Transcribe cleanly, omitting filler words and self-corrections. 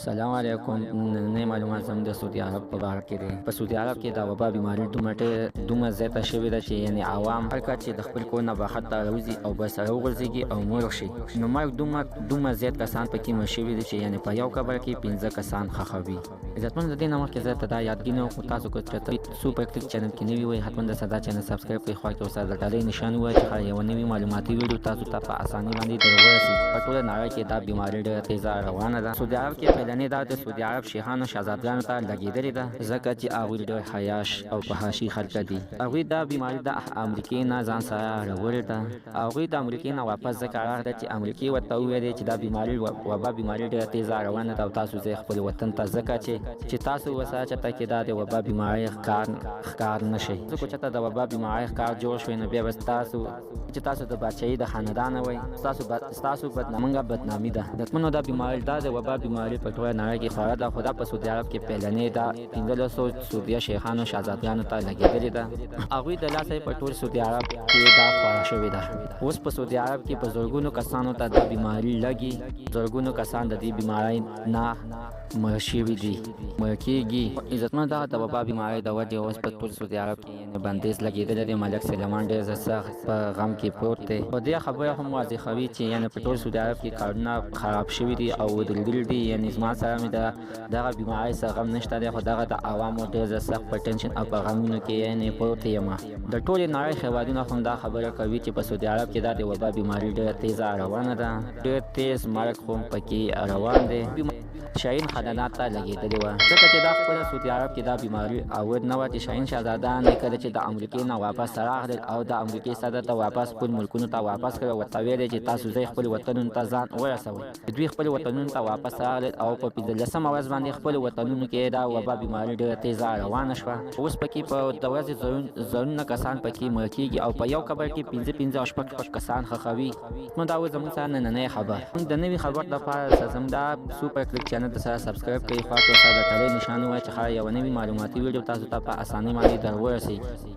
سلام علیکم. نن معلومات زموږ د سعودي عرب په باره کې دی. په سعودي عرب کې د وبا بیماري دومره زیاته شوې ده چې یعنې عوام هر کله چې د خپل کور نه بهر ته راوځي او بس راوغورځېږي او مړ شي، نو مرګ دومره زیات کسان پکې مړ شوي دي چې یعنې په یو قبر کې 15 کسان ښخوي. عزتمن د دې نه مخکې زه ته دا یادګینه وکړم، تاسو که چېرته سوپر کلیک چینل کې نوي وئ حتما د سدا چینل سبسکرایب کړئ، خوا کې ورسره د ډالۍ نشان ووایئ چې ښایي یوه نوې معلوماتي ویډیو تاسو ته په اسانۍ باندې در ورسي. په ټوله نړۍ کې دا بیماري ډېره تیزه روانه ده. سعودي عرب کې پیلنې دا د سعودي عرب شیخانو شهزادګانو ته لګېدلې ده، ځکه چې هغوی ډېر حیاش او فحاشي خلک دي. هغوی دا بیماري د امریکې نه ځان سره راوړې ده. هغوی د امریکې نه واپس ځکه راغله چې امریکې ورته وویلې چې دا بیماري وبا بیماري ډېره تیزه روانه ده او تاسو ځئ خپل وطن ته، ځکه چې تاسو ورسره چېرته کې دا د وبا بیمارۍ ښکار نه شئ. ځکه چېرته د وبا بیمارۍ ښکار جوړ شوی نو بیا به تاسو د بادشاهي د خاندانه وئ، ستاسو بدنامي ده. دښمنو دا بیماري دا د وبا بیماري په ټوله نړۍ کې خوره ده، خو دا په سعودي عرب کې پیلنې دا 1500 سعودي شیخانو شهزادګانو ته لګېدلې ده. هغوی د لاسه په ټول سعودي عرب کې دا خوره شوې ده. اوس په سعودي عرب کې په زرګونو کسانو ته دا بیماري لګي، زرګونو کسان د دې بیمارۍ نه مړ شوي دي، مړ کېږي. عزتمنو دغه د وبا بیمارۍ د وجې اوس په ټول سعودي عرب کې بندیز لګېدلی دی. ملک سلیمان ډېر سخت په غم کې پروت دی. په دې خبره هم واضحوي چې یعنې په ټول سعودي عرب کې کارونه خراب شوي دي او ودرېدلي دي. یعنې زما سره مې دغه بیمارۍ څه غم نشته دی، خو دغه د عوامو ډېر سخت په ټینشن او په غمونو کې یعنې پروت یم. د ټولې نړۍ هېوادونه هم دا خبره کوي چې په سعودي عرب کې دا د وبا بیماري ډېره تیزه روانه ده، ډېر تیز مرګ هم پکې روان دی. شاهین خاندان ته لګېدلې وه، ځکه چې دا خپله سعودي عرب کې دا بیماري اود نه وه چې شاهین شهزادان کله چې د امریکې نه واپس راغلل او د امریکې صدر ته واپس خپل ملکونو ته واپس کړل، ورته ویل چې تاسو ځئ خپل وطنونو ته ځان ورسوئ. دوی خپل وطنونو ته واپس راغلل او په 15مه ورځ باندې خپل وطنونو کې دا وبا بیماري ډېره تیزه روانه شوه. اوس پکې په د ورځې زرونه کسان پکې مړه کېږي او په یو قبر کې 15 او شپږ کسان ښخوي. نو دا اوس زموږ سره نننۍ خبر. د نوي خبر لپاره زموږ دا سوپر کلیک چینل ته سره سبسکرایب کړئ، خوا کې ورسره د ډالۍ نشان ووایئ چې ښایي یوه نوې معلوماتي ویډیو تاسو ته په اسانۍ باندې در ورسي.